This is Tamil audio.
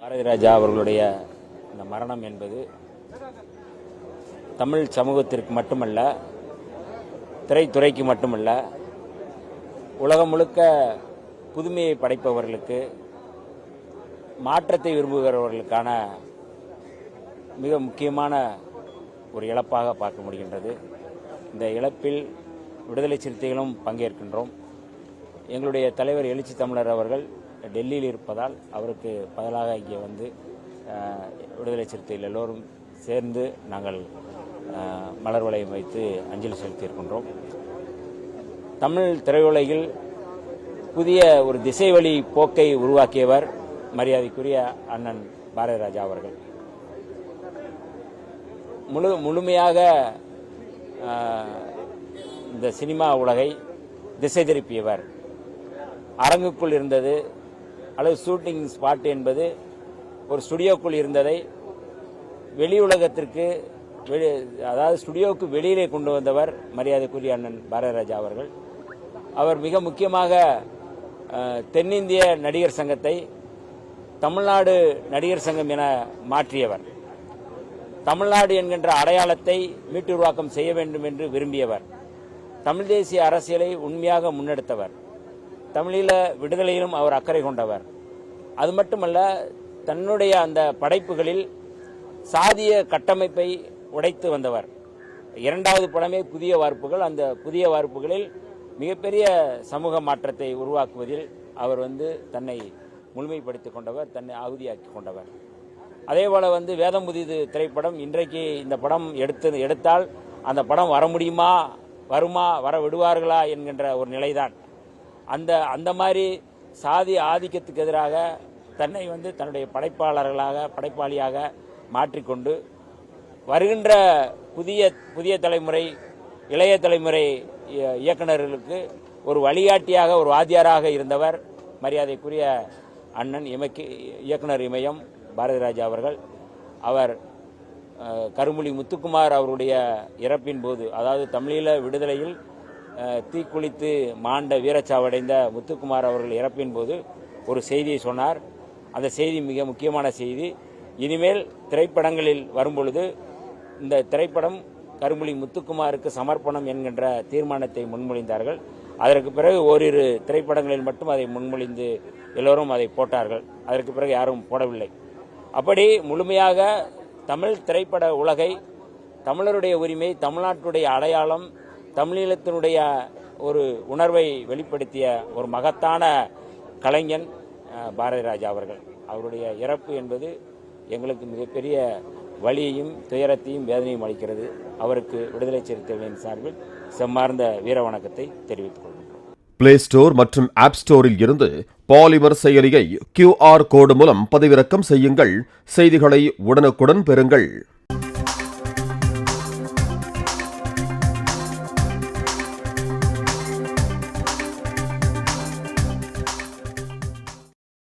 பாரதி ராஜா அவர்களுடைய இந்த மரணம் என்பது தமிழ் சமூகத்திற்கு மட்டுமல்ல, திரைத்துறைக்கு மட்டுமல்ல, உலகம் முழுக்க புதுமையை படைப்பவர்களுக்கு, மாற்றத்தை விரும்புகிறவர்களுக்கான மிக முக்கியமான ஒரு இழப்பாக பார்க்க முடிகின்றது. இந்த இழப்பில் விடுதலை சிறுத்தைகளும் பங்கேற்கின்றோம். எங்களுடைய தலைவர் எழுச்சி தமிழர் அவர்கள் டெல்லியில் இருப்பதால் அவருக்கு பதிலாக இங்கே வந்து விடுதலை சிறுத்தைகள் எல்லோரும் சேர்ந்து நாங்கள் மலர் வளையம் வைத்து அஞ்சலி செலுத்தியிருக்கின்றோம். தமிழ் திரையுலகில் புதிய ஒரு திசை வழி போக்கை உருவாக்கியவர் மரியாதைக்குரிய அண்ணன் பாரதி ராஜா அவர்கள். முழுமையாக இந்த சினிமா உலகை திசை திருப்பியவர். அரங்குக்குள் இருந்தது அல்லது ஷூட்டிங் ஸ்பாட் என்பது ஒரு ஸ்டுடியோக்குள் இருந்ததை வெளி உலகத்திற்கு, அதாவது ஸ்டுடியோவுக்கு வெளியிலே கொண்டு வந்தவர் மரியாதைக்குரிய அண்ணன் பாரதி ராஜா அவர்கள். அவர் மிக முக்கியமாக தென்னிந்திய நடிகர் சங்கத்தை தமிழ்நாடு நடிகர் சங்கம் என மாற்றியவர். தமிழ்நாடு என்கின்ற அடையாளத்தை மீட்டுருவாக்கம் செய்ய வேண்டும் என்று விரும்பியவர். தமிழ் தேசிய அரசியலை உண்மையாக முன்னெடுத்தவர். தமிழீழ விடுதலையிலும் அவர் அக்கறை கொண்டவர். அது மட்டுமல்ல, தன்னுடைய அந்த படைப்புகளில் சாதிய கட்டமைப்பை உடைத்து வந்தவர். இரண்டாவது படமே புதிய வார்ப்புகள். அந்த புதிய வார்ப்புகளில் மிகப்பெரிய சமூக மாற்றத்தை உருவாக்குவதில் அவர் தன்னை முழுமைப்படுத்திக் கொண்டவர், தன்னை ஆகுதியாக்கி கொண்டவர். அதேபோல வேதம் புதிது திரைப்படம், இன்றைக்கு இந்த படம் எடுத்தால் அந்த படம் வர முடியுமா, வருமா, வர விடுவார்களா என்கின்ற ஒரு நிலைதான். அந்த மாதிரி சாதி ஆதிக்கத்துக்கு எதிராக தன்னை தன்னுடைய படைப்பாளியாக மாற்றிக்கொண்டு வருகின்ற புதிய தலைமுறை, இளைய தலைமுறை இயக்குநர்களுக்கு ஒரு வழிகாட்டியாக, ஒரு வாத்தியாராக இருந்தவர் மரியாதைக்குரிய அண்ணன் இயக்குனர் இமயம் பாரதி ராஜா அவர்கள். அவர் கரும்புலி முத்துக்குமார் அவருடைய இறப்பின் போது, அதாவது தமிழீழ விடுதலையில் தீக்குளித்து மாண்ட வீரச்சாவடைந்த முத்துக்குமார் அவர்கள் இறப்பின் போது ஒரு செய்தியை சொன்னார். அந்த செய்தி மிக முக்கியமான செய்தி. இனிமேல் திரைப்படங்களில் வரும்பொழுது இந்த திரைப்படம் கரும்புலி முத்துக்குமாருக்கு சமர்ப்பணம் என்கின்ற தீர்மானத்தை முன்மொழிந்தார்கள். அதற்கு பிறகு ஓரிரு திரைப்படங்களில் மட்டும் அதை முன்மொழிந்து எல்லோரும் அதை போட்டார்கள். அதற்கு பிறகு யாரும் போடவில்லை. அப்படி முழுமையாக தமிழ் திரைப்பட உலகை, தமிழருடைய உரிமை, தமிழ்நாட்டுடைய அடையாளம், தமிழீழத்தினுடைய ஒரு உணர்வை வெளிப்படுத்திய ஒரு மகத்தான கலைஞன் பாரதி ராஜா அவர்கள். அவருடைய இறப்பு என்பது எங்களுக்கு மிகப்பெரிய வலியையும் துயரத்தையும் வேதனையும் அளிக்கிறது. அவருக்கு விடுதலை சிறுத்தைகளின் சார்பில் செம்மார்ந்த வீர வணக்கத்தை தெரிவித்துக் கொள்கின்றோம். பிளே ஸ்டோர் மற்றும் ஆப் ஸ்டோரில் இருந்து பாலிமர் செயலியை QR கோடு மூலம் பதிவிறக்கம் செய்யுங்கள். செய்திகளை உடனுக்குடன் பெறுங்கள்.